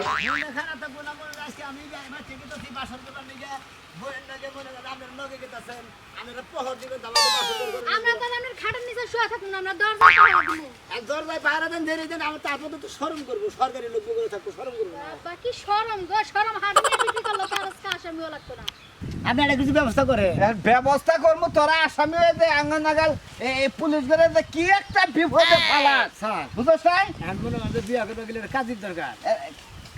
খারাপ তো গোনা মনে আজকে আমি আমার ঠিকই তো বাসন করলাম নিগে বইয়ের নাগে মনে করেন আপনার লগে গেতাছেন আমরা প্রহর দিকে দাবাতে বাসন করব আমরা তো আপনার খাটের নিচে শুয়ে থাকুন না আমরা দরজা পাহারা দিব এক দরজায় পাহারা দেন ধরে দেন আমরা তারপর তো শরম করব সরকারি লোক করে থাকবো শরম করব না বাকি শরম গো শরম হাত নিয়ে বিক্রি করলো তার আজকে আসামিও লাগতো না আপনি একটা কিছু ব্যবস্থা করে ব্যবস্থা করবো তোরা আসামি হয়ে যে আঙ্গন নাগাল এই পুলিশ ধরে যে কি একটা বিপদে ফালাস স্যার বুঝছ নাই এখন মনে করেন যে বিয়া করতে গেলে কাজের দরকার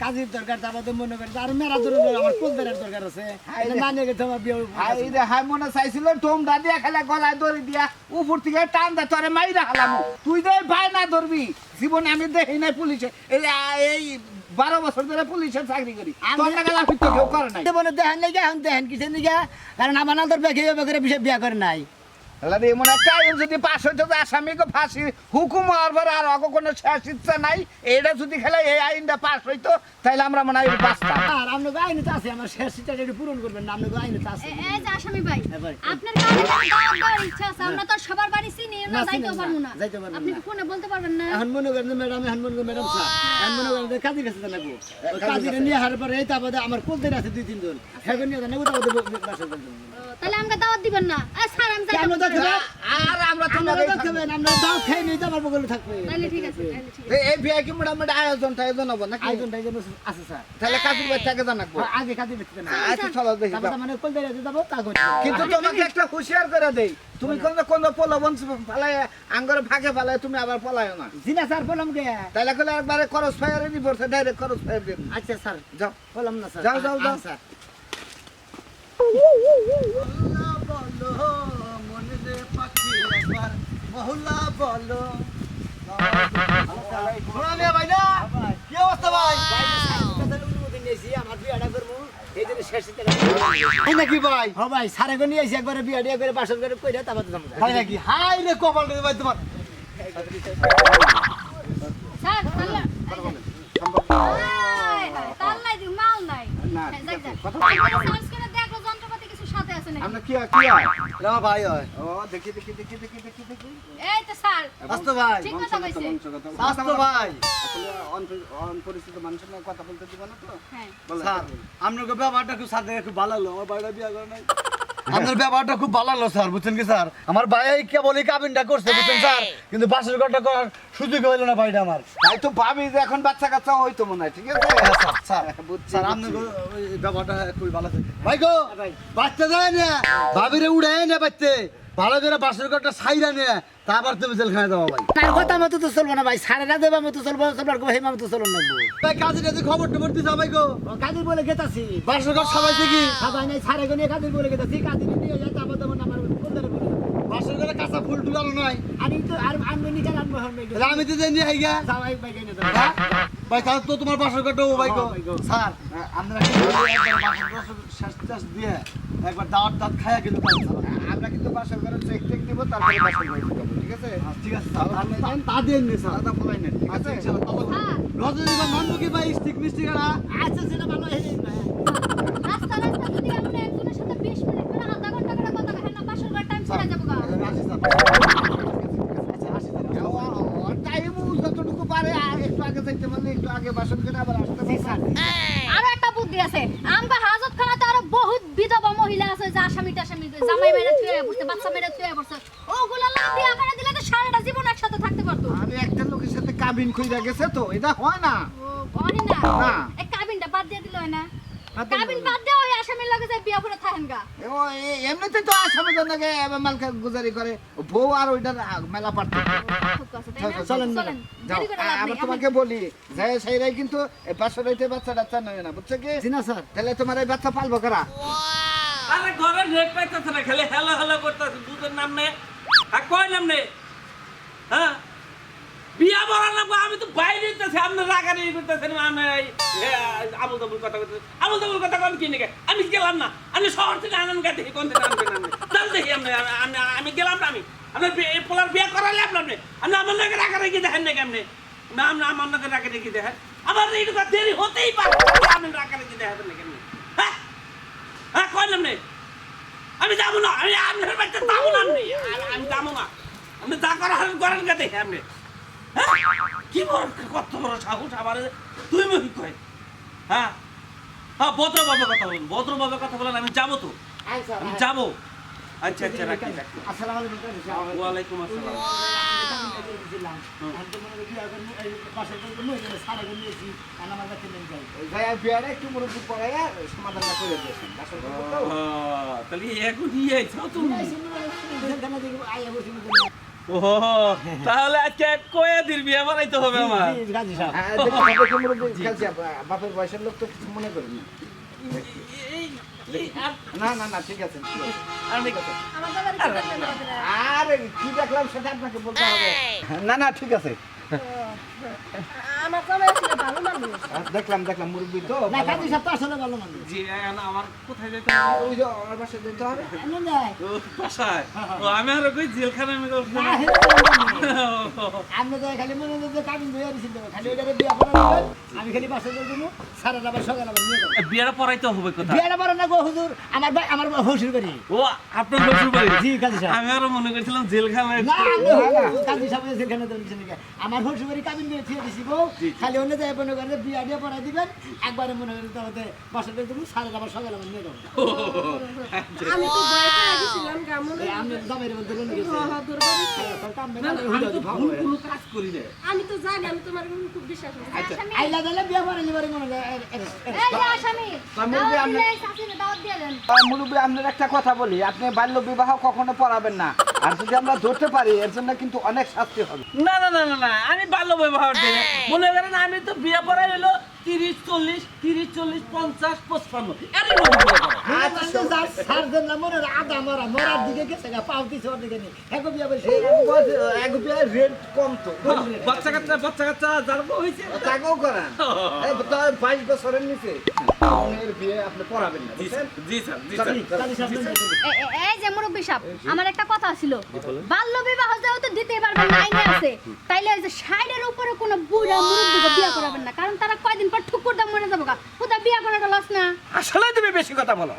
কাজের দরকার তারপরে মনে করেন আর মেরা ধরে আমার কোলদারের দরকার আছে না নিয়ে গেছে আমার বিয়ে হাই রে হাই মনে চাইছিল তোমরা দিয়া খেলা গলায় দড়ি দিয়া উপর থেকে টান দে তোরে মাইরা হালাম তুই যে ভাই না ধরবি জীবনে আমি দেখি নাই পুলিশে এই 12 বছর ধরে পুলিশের চাকরি করি তোর নাগাল আমি তো কেউ করে নাই জীবনে দেখেন নাকি এখন দেখেন কিসের নিকে কারণ আমার নাম তোর বেঁকে বেঁকে বিষয় বিয়া করে নাই তাহলে এমন একটা আইন যদি পাশ হইতো যে আসামিকে ফাঁসি হুকুম হওয়ার পর আর অগ কোনো শেষ ইচ্ছা নাই এটা যদি খেলে এই আইনটা পাশ হইতো তাহলে আমরা মনে হয় বাঁচতাম আর আপনাকে আইনে তো আছে আমার শেষ সিটটা একটু পূরণ করবেন না আপনাকে আইনে তো আছে এই যে আসামি ভাই হ্যাঁ ভাই। আপনার কাছে দাওয়াত দেওয়ার ইচ্ছা আছে আমরা তো সবার বাড়ি চিনি না না, যাইতেও চিনি না, পারবো না যাইতে পারবো আপনি না। ফোনে বলতে পারবেন না এখন মনে করেন যে ম্যাডাম এখন মনে করেন ম্যাডাম স্যার এখন মনে করেন যে কাজের কাছে জানাবো ওই কাজের নিয়ে হার পরে এই তারপরে আমার কোলদের আছে 2-3 জন হেগে নিয়ে জানাবো তারপরে বাসা করবেন তাহলে আমাকে দাওয়াত দিবেন না স্যার আমি যাইতে আমরা তো পারবো না। আর আমরা তো আমরা তো খাবেন আমরা দাও খাই নেই তো আমার বগলে থাকবে তাহলে ঠিক আছে তাহলে ঠিক আছে এই বিয়ে কি মোটামুটি আয়োজন হবো নাকি আইজন টাইজন আছে স্যার তাহলে কাজের বাচ্চাকে জানাবো আগে কাজে দেখতে না আচ্ছা চলো দেখি তারপরে মানে কোলদের আছে যাবো তা করতে কিন্তু তোমাকে একটা হুঁশিয়ার করে দেই তুমি কোন প্রলোভন ফালাই আঙ্গরে ফাঁকে ফালাই তুমি আবার পলায়ো না জিনা স্যার বললাম কে তাহলে কলে একবারে খরচ ফায়ারে রিপোর্ট ডাইরেক্ট খরচ ফায়ার দিন আচ্ছা স্যার যাও বললাম না স্যার যাও, যাও, যাও। স্যার মহল্লা বলো কি অবস্থা ভাই অনুমতি নিয়েছি আমার বিয়াটা করবো এই জন্য শেষ নাকি ভাই হ্যাঁ ভাই সারে গো নিয়ে আসি একবারে বিয়া টিয়া করে বাসন করে কইরা তারপর যাবো ভাই নাকি হাই রে কপাল রে ভাই তোমার স্যার তাহলে তাল নাই দিও মাল নাই না, যাই যাই কথা সার্চ করে দেখো যন্ত্রপাতি কিছু সাথে আছে নাকি আমরা কি না ভাই হয় ও দেখি এই তো স্যার আস্তে ভাই ঠিক কথা কইছে আস্তে ভাই আসলে অপরিচিত মানুষের সঙ্গে কথা বলতে দিব না তো হ্যাঁ বলো স্যার আপনার ব্যাপারটা খুব স্যার দেখে খুব ভালো লাগলো আমার বাড়িটা বিয়ে করে নাই আপনার ব্যাপারটা খুব ভালো লাগলো স্যার বুঝছেন কি স্যার আমার ভাই কেবল এই কাবিনটা করছে বুঝছেন স্যার কিন্তু বাসের ঘরটা করার সুযোগ হইলো না ভাইটা আমার তাই তো ভাবি যে এখন বাচ্চা কাচ্চা হইতো মনে হয় ঠিক আছে হ্যাঁ, স্যার স্যার বুঝছি, স্যার বুঝছি। আপনার ওই ব্যাপারটা খুবই ভালো আছে ভাই গো বাচ্চা যায় না ভাবিরে উড়াই না বাচ্চে ভালো করে বাসের ঘরটা সাইরা নে তারপর তুমি জেলখানায় যাবো ভাই তার কথা মতো তো চলবো না ভাই সাড়ে না দেবা মতো চলবো চলবার গো হেমা মতো চলন লাগবো ভাই কাজে কাজে খবর টবর দিতে ভাই গো কাজের বলে গেতাছি বাসের ঘর সবাই দেখি সবাই নাই সারে গো নিয়ে কাজের বলে গেতাছি কাজের নিয়ে যায় তারপর তেমন আমার কোলদারে বলে বাসের ঘরে কাঁচা ফুল টুলানো নাই আমি তো আর আনবে নি কেন আনবো হন তাহলে আমি তো জানি আই গা যাওয়াই ভাই কেন হ্যাঁ? ভাই তাহলে তো তোমার বাসের ঘরটা ও ভাই গো ভাই গো। স্যার আমরা কি একবার বাসের ঘর শেষ টেস দিয়ে একবার দাওয়াত দাওয়াত খাইয়া কিন্তু আমরা কিন্তু বাসা করে চেক টেক দিব তারপরে বাসা করে দিব ঠিক আছে ঠিক আছে স্যার তা দিয়ে নে স্যার আলাদা ফলাই নেন ঠিক আছে হ্যাঁ রজনীগন্ধা মানবো কি ভাই স্টিক মিষ্টি কাটা আচ্ছা সেটা ভালো হয়ে যাবে রাস্তা রাস্তা যদি আমরা একজনের সাথে 20 মিনিট করে আধা ঘন্টা করে কথা কই না বাসর ঘর টাইম চলে যাবো গা রাশি স্যার টাইম যতটুকু পারে আর একটু আগে যাইতে পারলে একটু আগে বাসন করে আবার আসতে পারবে আরো একটা বুদ্ধি আছে আমগো হাজতখানাতে আরো বহুত বিধবা মহিলা আছে যে আসামি টাসামি জামাই মেরে থুয়ে বসে বাচ্চা মেরে থুয়ে বসে ওগুলা লাভ দিয়ে আকারে দিলে তো সারাটা জীবন একসাথে থাকতে পারতো আমি একটা লোকের সাথে কাবিন কইরা গেছে তো এটা হয় না ও বনি না না। এই কাবিনটা বাদ দিয়ে দিল না বাদ দিয়ে কাবিন দিলো। বাদ দিয়ে ওই আসামির লগে যায় বিয়া করে থাকেন গা এমনিতে তো আসামি জনকে মালকা গুজারি করে বউ আর ওইটার মেলা পার্থক্য খুব কাছে তাই না চলেন, চলেন যাও দেরি করে লাভ আবার নেই তোমাকে বলি যাই সেইরাই কিন্তু পাঁচশো রাইতে বাচ্চা টাচ্চা নেবে না বুঝছো কি জি না স্যার তাহলে তোমার এই বাচ্চা পালবো কারা আরে ঘরে নেট পাইতেছে না খালি হ্যালো হ্যালো করতেছে দুধের নাম নেই আর কয় নাম নেই হ্যাঁ বিয়া বড় না আমি তো বাইরে যেতেছি আপনার রাগারি করতেছেন আমি আবুল তাবুল কথা করতেছি আবুল তাবুল কথা কোন কি নাকি আমি গেলাম না আমি শহর থেকে আনন্দ গা দেখি কোন থেকে আনবেন আমি দেখি আমি গেলাম না আমি আপনার পোলার বিয়া করালে আপনার আপনি আমার নাকি রাগারি কি দেখেন নাকি আপনি না আমার নাকি রাগারি কি দেখেন আমার এইটুকু দেরি হতেই পারে আপনি রাগারি কি দেখেন নাকি আপনি হ্যাঁ হ্যাঁ কয় নাম নেই আমি যাবো না আমি আপনার বাড়িতে যাবো না আমি যাবো না আপনি যা করেন কে দেখে আপনি হ্যাঁ কি বড় কত বড় সাহস আমার তুই মুখি কয় হ্যাঁ হ্যাঁ ভদ্রভাবে কথা বলুন, ভদ্রভাবে কথা বলেন। আমি যাবো তো, আচ্ছা আমি যাবো। আচ্ছা আচ্ছা রাখি রাখি। আসসালামু আলাইকুম কাজী সাহেব। ওয়ালাইকুম আসসালাম। বিয়ারে একটু মুরব্বী পড়াইয়া সমাধানটা করে দিয়েছেন বাসর ঘর করতে। তাহলে এখন নিয়ে আইছো তুমি? ও তাহলে আজকে কয়েদির বিয়ে বানাইতে হবে আমার। হ্যাঁ, দেখি মুরব্বী খেলছে, বাপের বয়সের লোক তো কিছু মনে করেন না। না না না ঠিক আছে, ঠিক আছে। আমার বাবার কি করতে হবে? আরে কি দেখলাম সেটা আপনাকে বলতে হবে। না না ঠিক আছে, আমার বাবা আসলে ভালো মানুষ। দেখলাম মুরব্বী তো না কাজী সাহেব তো আসলে ভালো মানুষ। জি আমার কোথায় যেতে হবে? ওই যে আমার বাসায় যেতে হবে। ও, বাসায়? ও, আমি আর কই জেলখানায় আমি গেলাম। আপনি তো খালি মনে হচ্ছে কাবিন ধুয়ে দিছিল, খালি ওইটারে বিয়া করা দিবেন, আমি খালি বাসা যাই দেবো, সারা আবার সকাল আবার নিয়ে যাবো। বিয়েটা পড়াইতে হবে কোথায়? বিয়াটা বড় না গো হুজুর, আমার হসুর বাড়ি। ও আপনার শ্বশুর বাড়ি? জি কাজী সাহেব। আমি আরো মনে করছিলাম জেলখানায়। না কাজী সাহেব যেখানে দিয়েছেন আমার হসুর বাড়ি কাবিন দিয়ে থিয়ে দিছি গো, খালি অন্য জায়গায় মনে করেন বিয়া দিয়ে পড়াই দিবেন, একবারে মনে করেন তাহলে বাসা যাই দেবো, সারা আবার সকাল আবার নিয়ে যাবো। আমি তো ভয় পেয়ে গেছিলাম কেমন আমি দমের মধ্যে লুঙ্গি গেছি। না, না, আমি তো ভুল কোনো কাজ করি না। আমি তো জানি আমি তোমার খুব বিশ্বাস করি আসামি। আইলা দিলে বিয়া পড়াই নিবারে মনে হয় এই যে আসামি, মুরব্বি, দাওয়াত আমি- দিলে শাশুড়ি দাওয়াত দিয়ে দেন। মুরব্বী আপনার একটা কথা বলি, আপনি বাল্য বিবাহ কখনো পড়াবেন না, আর যদি আমরা ধরতে পারি এর জন্য কিন্তু অনেক শাস্তি হবে। না না না না না আমি বাল্য ব্যবহার দিই না। মনে করেন আমি তো বিয়ে পড়াই হলো 30 40 30 40 50 55 এর মধ্যে বিয়ে করা। সারজন না মনে আধা মরা মরার দিকে গেছে গা, পাও দিছে ওর দিকে নেই, হ্যাঁ বিয়া বলছে এক বিয়ার রেট কম তো, বাচ্চা কাচ্চা যার বউ হয়েছে তাকেও করান। 22 বছরের নিচে মেয়ের বিয়ে আপনি পড়াবেন না, বুঝছেন? জি স্যার জি স্যার। কাজী সাহেব এই যে মুরব্বী সাহেব, আমার একটা কথা ছিল, বাল্য বিবাহ যেহেতু দিতেই পারবেন না, আইনে আছে, তাইলে এই যে 60 এর উপরে কোনো বুড়া মুরব্বীকে বিয়ে করাবেন না, কারণ তারা কয়দিন পর ঠুকুর দাম মরে যাবো গা, ওটা বিয়ে করাটা লস না। আসলে তুমি বেশি কথা বলো।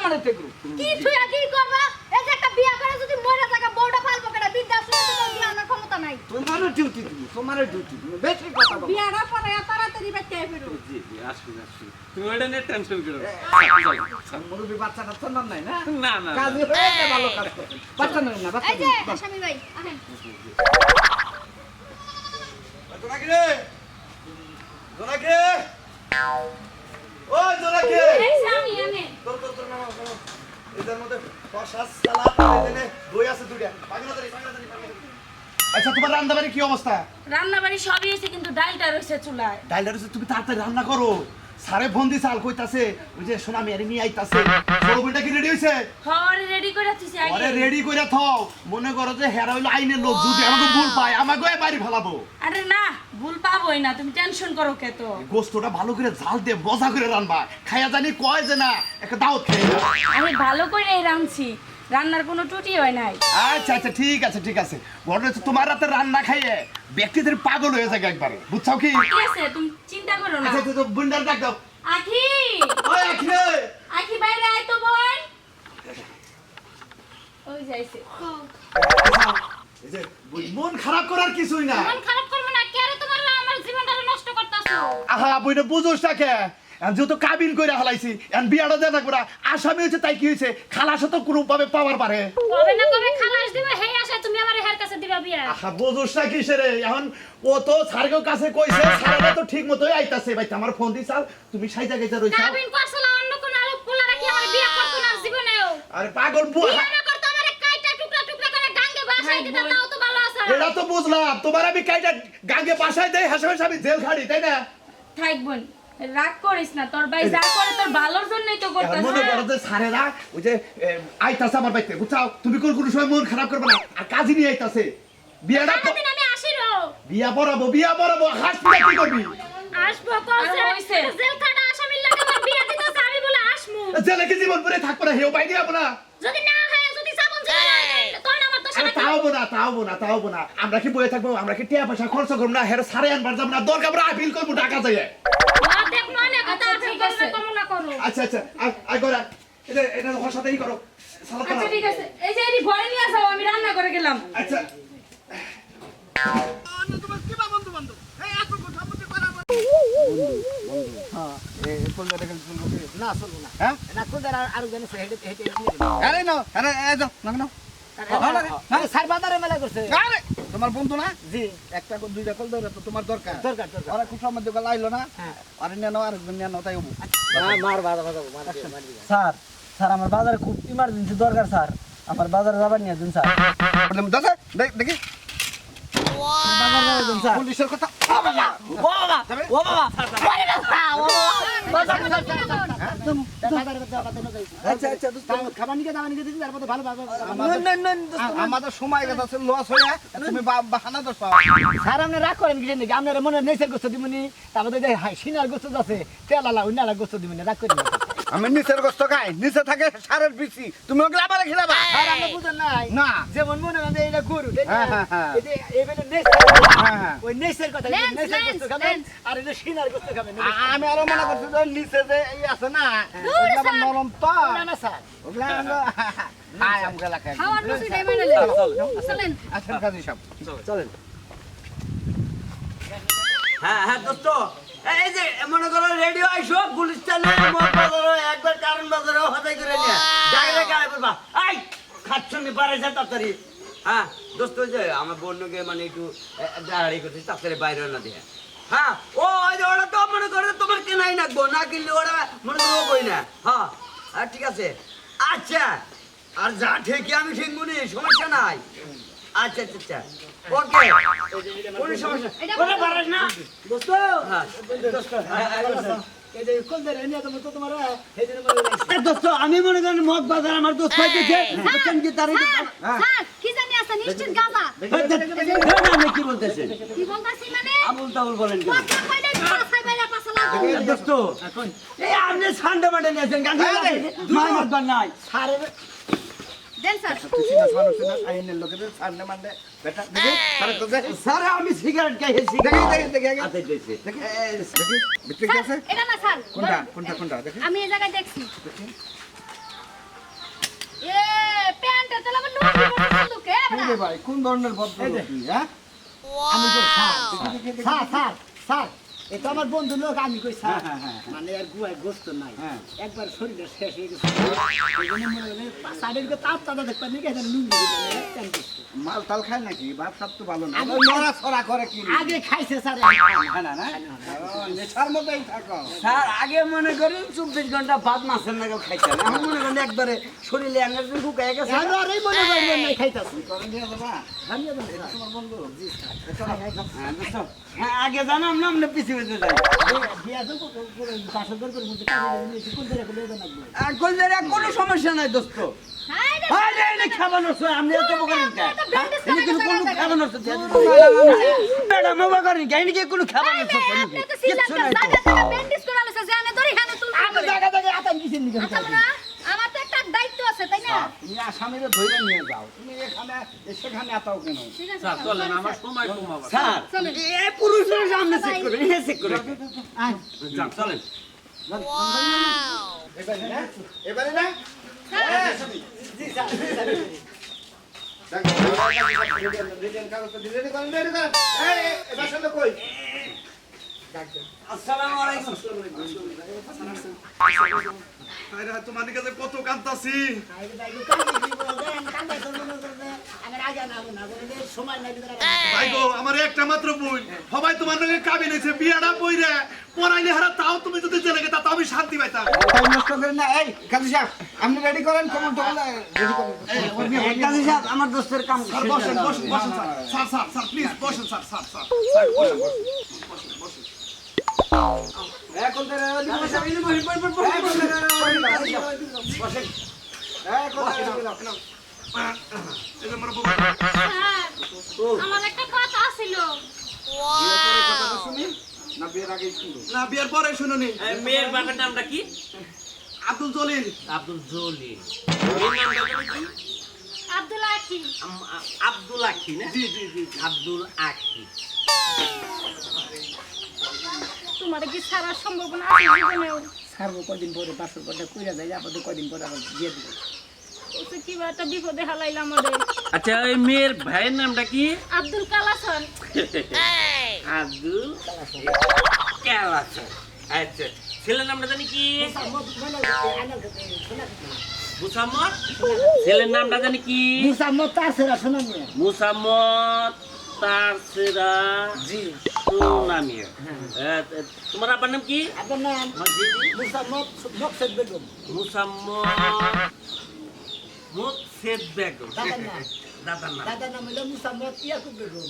মানে টেকরু কি তুইয়া কি করবা? এই যে একটা বিয়ে করে যদি মরে থাকা বউটা ফালবো কেডা, বৃদ্ধাশ্রমে তো বিয়ে আনার ক্ষমতা নাই। তোমারও ডিউটি তুমি, তোমারও ডিউটি তুমি, বেশি কথা বলো। বিয়ারা পরে তাড়াতাড়ি বাচ্চা ফেরো জি জি আসুন আসুন। তুমি ওইটা নিয়ে টেনশন করো না। মুরব্বী বাচ্চা টাচ্চা নন নাই না? না না কাজ হয়ে ভালো কাজ করছেন। বাচ্চা নেন না, বাচ্চা এই যে নেন। আসামি ভাই আহেন। জোনাকি রে জোনাকি ওই জোনাকি এই স্বামী আনে। তোর নাম এদের মধ্যে কষা সালাদ এখানে দই আছে দুইটা পাগলা ধরি আচ্ছা তোমার রান্নাবাড়ি কি অবস্থা? রান্না বাড়ি সবই হয়েছে কিন্তু ডালটা রয়েছে চুলায়। ডাইলার হচ্ছে তুমি তাড়াতাড়ি রান্না করো। সারে ফোন দিছে আল কইতাছে ওই যে সোনা মেরি নিয়ে আইতাছে। সরবিটা কি রেডি হইছে? হরে রেডি করে দিছি আরে আগে। রেডি কইরা থাও। মনে করো যে হেরা হইলো আইনের লোক, যদি আমাকে ভুল পায় আমাকে বাড়ি ফেলাবো। আরে না ভুল পাবোই না, তুমি টেনশন করো কে তো। গোস্তটা ভালো করে ঝাল দিয়ে মজা করে রান্না। খাইয়া জানি কয় যে না একটা দাওয়াত খাই। আমি ভালো করে রাঁধছি, রান্নার কোনো ত্রুটি হয় নাই। আচ্ছা আচ্ছা ঠিক আছে ঠিক আছে। ঘটনা হচ্ছে তোমার রাতে রান্না খাইয়ে ব্যক্তিদের পাগল হয়ে যায় একবারে, বুঝছাও কি? ঠিক আছে তুমি চিন্তা করো না। আচ্ছা তো বুন্ডার ডাক দাও। আখি ওই আখিরে আখি বাইরে আয় তো বোন। ওই যাইছে। এই যে মন খারাপ করার কিছুই না। মন খারাপ করবে না, কে রে তোমার আমার জীবনটা নষ্ট করতাছো? আহা বইটা বুঝোস না কে? যেহেতু কাবিন করে হালাইছি এখন বিয়াটা দেয় না করা আসামি হয়েছে, তাই কি হয়েছে? খালাসও তো কোনো ভাবে পাওয়ার পারে। কবে না কবে খালাস দিবে, হেই আসে তুমি আমার হের কাছে দিবা বিয়া। আহা বুঝোস না কিসে রে? এখন ও তো স্যারের কাছে কইছে, স্যারেরা তো ঠিক মতোই আইতাছে। ভাই আমার ফোন দিছ তুমি সাইজা গেছে রইছো। কাবিন করছলা অন্য কোন আলো পোলারা কি আমার বিয়া করতো না জীবনেও? আরে পাগল বিয়া না করতো আমারে কাইটা টুকরা টুকরা করে গাঙ্গে বাসায় দিতা, তাও তো ভালো আছে। এটা তো বুঝলাম, তোমার আমি কাইটা গাঙ্গে বাসায় দেই, হাসপাতালে আমি জেল খাড়ি, তাই না? থাক বোন রাগ করিস না, তোর ভাই যা করে তোর ভালোর জন্যই তো এখন মনে করো করতেছে। যে স্যারেরা ওই যে আইতাছে আমার বাড়িতে, বুঝছাও? তুমি কোনো সময় মন খারাপ করবে না। আর কাজী নিয়ে আইতাছে বিয়াটা সারাদিন আমি আসিরো বিয়া পড়াবো হাসপাতালে কি করবি? আসবো কইছে আর হইছে। জেল খাটা আসামির লাগে আমার বিয়া দিতেছে, আমি বলে আসমু। জেলে কি জীবন পরে থাকবো না, হেও বাইরে যাবো না। যদি না হয় যদি সাবন ছিল না তখন আমার তো আরে সারা তাও না আমরা কি বয়ে থাকবো? আমরা কি টিয়া পয়সা খরচ করবো না? হেরা সারে আনবার যাবো না, দরকার আমরা আপিল করবো টাকা চাই। দেখ মনে কথা আচ্ছা, আছে, ঠিক আছে। কামনা করো। আচ্ছা আই করা এটা ওর সাথেই করো। সালাদ আচ্ছা বানাও। ঠিক আছে, এই যে এরি ঘরে নিয়ে যাও, আমি রান্না করে গেলাম। আচ্ছা বন্ধু করলে এটা কিন্তু চলবে কি? না চলবো না হ্যাঁ না কোন আর জানে হেঁটে হেঁটে আরে না আরে এই যাও না না স্যার বাজারে মেলা করছে আরে তোমার বন্ধু না জি একটা করে দুইটা কল ধরে তো তোমার দরকার দরকার দরকার ওরা খুব সময় দোকান আইলো না হ্যাঁ। আরে নেন আরেকজন নেন তাই হবো মার বাধা বাধা মার স্যার স্যার আমার বাজারে খুব ইমার্জেন্সি দরকার স্যার আমার বাজারে যাবার নিয়ে দিন স্যার দাদা দেখি বাজারে যাবার দিন স্যার পুলিশের কথা ও বাবা ও বাবা আচ্ছা আচ্ছা খাবার নিকে দাওয়া নিকে দিচ্ছি তারপরে ভালো ভালো আমাদের সময় গেছে লস হয়ে তুমি বাহানা দোষ পাও স্যার আপনি রাগ করেন কিছু নাকি আপনার মনে নেচের গোস্ত দিবনি তারপরে যে সিনার গোস্ত আছে তেলালা উন্নালা গোস্ত দিবনি রাগ করেন আমি নিচের গোস্ত খাই নিচে থাকে সারের বিচি তুমি ওগুলা আবার খেলাবা আর আপনি বুঝেন নাই না যেমন মনে করেন যে এটা গরু তাই না? হ্যাঁ, হ্যাঁ, হ্যাঁ। এই যে এবারে নেচ হ্যাঁ, হ্যাঁ। ওই নেচের কথা লেন্স, নেচের গোস্ত লেন্স, খাবেন লেন্স। আর এই যে সিনার গোস্ত খাবেন আমি আরো মনে করছি যে নিচে যে এই আছে না দূর ওগুলা আবার স্যার। নরম তো না না স্যার ওগুলা খাই আমগুলা খাই খাওয়ার রুচিটাই মেনে চলেন আছেন কাজী সাহেব চলেন হ্যাঁ হ্যাঁ দোস্ত এই যে মনে করো রেডিও আইসো গুলিস্তানে মহাবাজারও একবার কারণ বাজারও হতাই করে নিয়ে জায়গা গায়ে বলবা আই খাচ্ছ নি পারে যা তাড়াতাড়ি হ্যাঁ দোস্ত ওই যে আমার বন্যকে মানে একটু দাঁড়াড়ি করছে তাড়াতাড়ি বাইরে না দিয়ে হ্যাঁ ও ওই যে ওরা তো মনে করে তোমার কেনাই নাকবো না কিনলে ওরা মনে করো কই না হ্যাঁ আর ঠিক আছে আচ্ছা আর যা ঠিকই আমি ঠিক মনে সমস্যা নাই আচ্ছা আচ্ছা আচ্ছা ওকে কোনো সমস্যা ওরা পারিস না দোস্ত হ্যাঁ দোস্ত এই যে কোন ধরে এনে তো তোমার এই যে বলে দোস্ত আমি মনে করেন মদ বাজার আমার দোস্ত পাইতেছে বুঝছেন কি তার স্যার কি জানি আছে নিশ্চিত গাঁজা আমি কি বলতেছেন কি বলতাছি মানে আবুল তাবুল বলেন কেন কথা কইলে পাছাই বাইরা পাছা লাগবে দোস্ত এই আপনি সান্ডে মাঠে নিয়েছেন গান দুই মদ নাই সারের দেন স্যার সিনা মানুষ না আইনের লোকেদের সামনে মানে বেটা দেখি তারে তো দেখি স্যার আমি সিগারেট খাইছি দেখি আতে দিয়েছে দেখি ভিতরে কি আছে স্যার, এটা না স্যার কোনটা দেখি আমি এই জায়গায় দেখছি এ প্যান্টটা তো আমার নুন দিব কে রে ভাই কোন ধরনের ভদ্রলোক তুই হ্যাঁ আমি তো স্যার স্যার স্যার স্যার এটা আমার বন্ধু লোক আমি কই স্যার হ্যাঁ, হ্যাঁ, মানে আর গুয়ায় গোস্ত নাই হ্যাঁ। একবার শরীরে শেষ হয়ে গেছে এই জন্য মনে হলে সাইডের দিকে তাপ তাতা দেখতে নাকি এটা লুঙ্গি দিবে মাল তাল খায় নাকি ভাত সাপ তো ভালো না আগে লড়া ছড়া করে কি আগে খাইছে স্যার হ্যাঁ না নেশার মধ্যেই থাকো স্যার আগে মনে করেন 24 ঘন্টা ভাত মাছের নাগাল খাইতেন এখন মনে করেন একবারে শরীরে এনার্জি ঢুকায় গেছে আর আরে মনে করেন নাই খাইতাছি করে নিয়ে যাবা ধন্যবাদ স্যার তোমার বন্ধু জি স্যার হ্যাঁ, দোস্ত, হ্যাঁ, আগে জানাম না আপনি পিছিয়ে পিছিয়ে যাই বিয়া তো পাশে দর করে বলতে কাজে নিয়ে কোন ধরে কোন ধরে নাকবো এখন যারা কোনো সমস্যা নাই দোস্ত হাই রে আরে এটা খাবানো সয় আপনি এত বকরেন কে এটা ব্যান্ডেজ এটা কিন্তু কোনো খাবানো সয় ম্যাডাম বকরেন কে এটা কি কোনো খাবানো সয় আপনি তো সিলান্ডার জায়গা থেকে ব্যান্ডেজ করে আনছে জানে ধরে এখানে তুলতে আমি জায়গা জায়গা আতাম কিছেন নিকে আচ্ছা না আমার তো একটা দায়িত্ব আছে তাই না তুমি আসামিরে ধরে নিয়ে যাও তুমি এখানে সেখানে আতাও কেন ঠিক আছে স্যার চলেন sorry, আমার sir. সময় কমাবো স্যার চলেন। এ পুরুষের সামনে চেক করবেন এ চেক করবেন আয় যান চলেন এবারে না জি স্যার আসসালামু আলাইকুম তোমার কাছে কত কান্তাছি ভাই গো আমার একটা মাত্র বই সবাই তোমার নাকি কাবিন হয়েছে বিয়াটা বইরে পড়াইলে হারা তাও তুমি যদি জেলে গেতা তাও আমি শান্তি পাইতাম নষ্ট করেন না এই কাজী সাহেব আপনি রেডি করেন কমন টমন রেডি করেন কাজী সাহেব আমার দোস্তের কাম স্যার বসেন বসেন বসেন স্যার স্যার স্যার প্লিজ বসেন স্যার স্যার স্যার এখন তো এই যে আমার বউ। স্যার, আমার একটা কথা ছিল শুনি না বিয়ের আগে শুনবো না বিয়ার পরে শুনুনি মেয়ের বাবার নামটা কি আব্দুল জলিল আব্দুল জলিল মেয়ের নামটা কি আব্দুল আকি আব্দুল আখি না জি জি জি আব্দুল আখি তোমার কি সারা সম্ভাবনা আছে জীবনেও ছাড়বো কদিন পরে বাসর পরটা কইরা যাই আপাতত কদিন পরে আবার দিয়ে দেবো ও তো কি একটা বিপদে হালাইলাম আমাদের আচ্ছা ওই মেয়ের ভাইয়ের নামটা কি আব্দুল কালাসন আব্দুল কালাসন আচ্ছা ছেলের নামটা জানি কি মুসাম্মদ মানে আনার কাছে শোনা মুসাম্মদ ছেলের নামটা জানি কি মুসাম্মদ তার সেরা শোনা নিয়ে মুসাম্মদ তারসেরা জি সোনা মিয়া তোমার আব্বার নাম কি আপনার নাম মুসাম্মদ মকসেদ বেগম মুসাম্মদ মুকসেদ বেগম দাদার নাম দাদার নাম দাদার নাম হলো মুসাম্মদ ইয়াকুব বেগম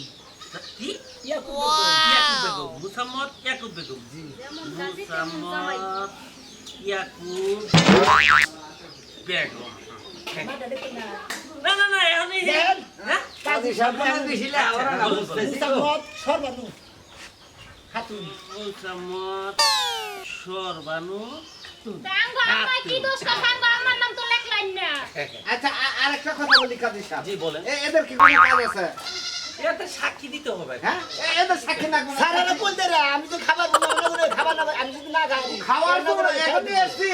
কি ইয়াকুব ইয়াকুব বেগম মুসাম্মদ ইয়াকুব বেগম জি যেমন গাজী তেমন জামাই। মুসাম্মদ ইয়াকুব বেগম না না না এখন এই যে দেন। হ্যাঁ কাজী সাহেব বলেন। মুসাম্মদ সর্বানু খাতুন মুসাম্মদ সরবানু সাঙ্গ আমার কি দোষ কর সাঙ্গ আমার নাম তো লেখলাই না আচ্ছা আরেকটা কথা বলি কাজী সাহেব জি বলেন এদের কি কোনো কাজ আছে এটা সাক্ষী দিতে হবে হ্যাঁ এদের সাক্ষী লাগবে না। সারারা বলতে রে আমি তো খাবার বলবো না খাবার না আমি যদি না খাই খাওয়ার জন্য এখনই এসছি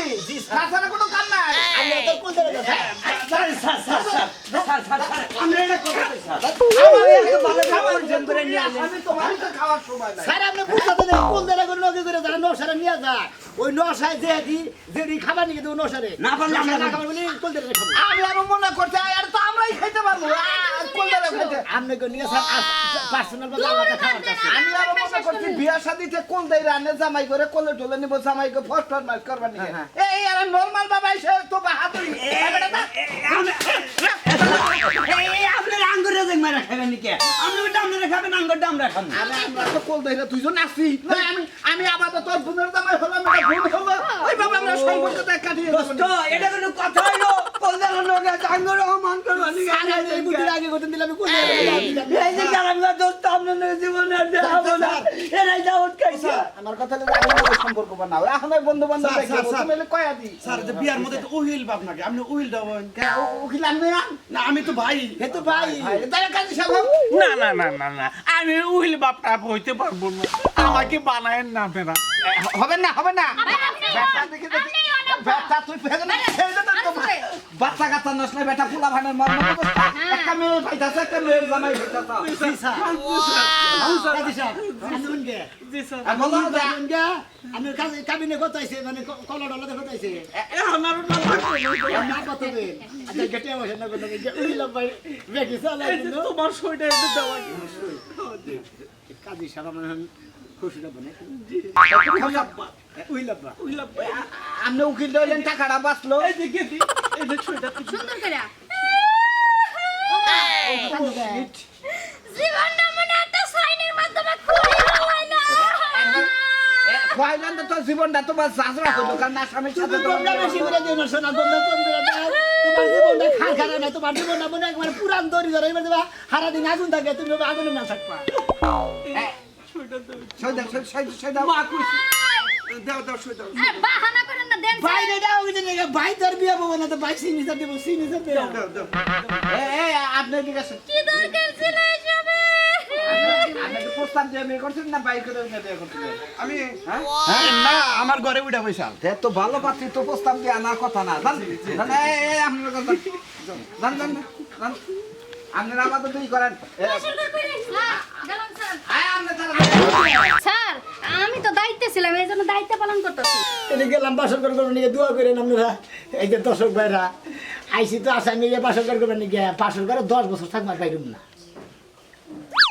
তাছাড়া কোনো কাম নাই আমি তো বলতে রে আমরা এটা কথা আমি তোমারই তো খাওয়ার সময় নাই স্যার আপনি বুঝতে দেন কোন জায়গা করে নগে করে যারা নশারে নিয়ে যায় ওই নশায় যেদি খাবার নিয়ে দেবো নশারে না পারলে আমরা না খাবার বলি কোন জায়গা খাবো আমি আরো মনে করছি আর তো আমরাই খাইতে পারবো কোনটা খাইতে আপনি কোন নিয়ে স্যার পার্সোনাল বা আলাদা খাবার আছে আমি আরো মনে করছি বিয়া শাদিতে কোন দেই রান্নে জামাই করে কোলে টোলে নিব জামাইকে ফস্ট মার করবার নিয়ে এই আর নরমাল বাবা এসে তো বাহাদুরি আপনার আঙ্গুরে যে মারা খাবেন নাকি আপনি ওটা আপনারা খাবেন আঙ্গুরটা আমরা খাবো আরে আমরা তো কোল দেই না তুইজন আসি না আমি আপাতত তোর বোনের জামাই হলাম এটা ভুল হলো ওই বাবা আমরা সম্পর্কটা কাটিয়ে দেব দোস্ত এটা কোনো কথা হইলো কলদার লোকে আঙ্গুর মান করবার নাকি স্যার এই বুদ্ধির আগে করতে দিলে আমি কোন এই যে কারাঙ্গা দোস্ত আপনার জীবনে আর দেখাবো না এরাই দাওয়াত খাইছে আমার কথা হলো আমি সম্পর্ক বানাও এখন ওই বন্ধু বান্ধব স্যার, দেখবো স্যার, তুমি এলে কয়া দি স্যার যে বিয়ার মধ্যে তো উহিল বাপ নাকি আপনি উহিল দেবেন উকিল আনবে না আমি তো ভাই হে তো ভাই তাহলে কাজী সাহেব না না না না না আমি উহিল বাপটা হইতে পারবো না আমাকে বানায়েন না আপনারা হবে না হবে না আপনি ব্যাটা দেখে দেখে আপনি অনেক ব্যাটা তুই ফেলে না ছেড়ে দে তো বাচ্চা কাচ্চা নসলে ব্যাটা ফুলা ভানের মর্ম অবস্থা একটা মেয়ে পাইতাছে একটা মেয়ের জামাই পাইতাছে জি স্যার কাজী সাহেব শুনুন গে জি স্যার আর বলো না শুনুন গে আমি কাজে কাবিনে কথাইছে মানে কলা ডলা কথাইছে আমার না কথাবে আচ্ছা গেটে বসে না কথা উইলাম ভাই বেকি সালা কিন্তু তোমার সইটা একটু দেওয়া কাজী সাহেব আমার খুশিটা বনে উইলাম আপনি উকিল দইলেন টাকাটা বাঁচলো এই দেখে দি এই যে সইটা সুন্দর করে জীবনটা মনে একটা সাইনের মাধ্যমে খুলে হয় না খোয়াইলেন তো তোর জীবনটা তোমার জাজরা হইলো কারণ আসামির সাথে তুমি তোমরা বেশি করে দিও না সোনা তোমরা কম করে দাও তোমার জীবনটা খারা না তোমার জীবনটা মনে একবার পুরান দড়ি ধরে এবার দেবা সারা দিন আগুন থাকে তুমি আগুনে না থাকবা সইদা মা খুশি দাও দাও সই দাও আর বাহানা করেন না দেন ভাই রেডা হয়ে গেছে ভাই তোর বিয়ে পাবো না তো ভাই সিগনেচার দেবো সিগনেচার দেবো দাও দাও এই আপনি দিকে কি দরকার ছিল এসবে আপনি তো প্রস্তাব দিয়ে বিয়ে করছেন না বাই করে বিয়ে করছেন আমি হ্যাঁ না আমার ঘরে উঠা পয়সা তে তো ভালো পাত্রী তো প্রস্তাব দিয়ে আনার কথা না জান এই আপনার কথা জান জান জান আপনারা আমাদের দুই করেন গেলাম স্যার আয় আপনি তারা স্যার আমি তো দায়িত্বে ছিলাম এই জন্য দায়িত্ব পালন করতেছি এনে গেলাম বাসর করবো নিয়ে দোয়া করেন আপনারা এই যে দর্শক ভাইরা আইসি তো আসামি বাসর করবেন নিয়ে বাসর করে 10 বছর থাকবার পাইরুম না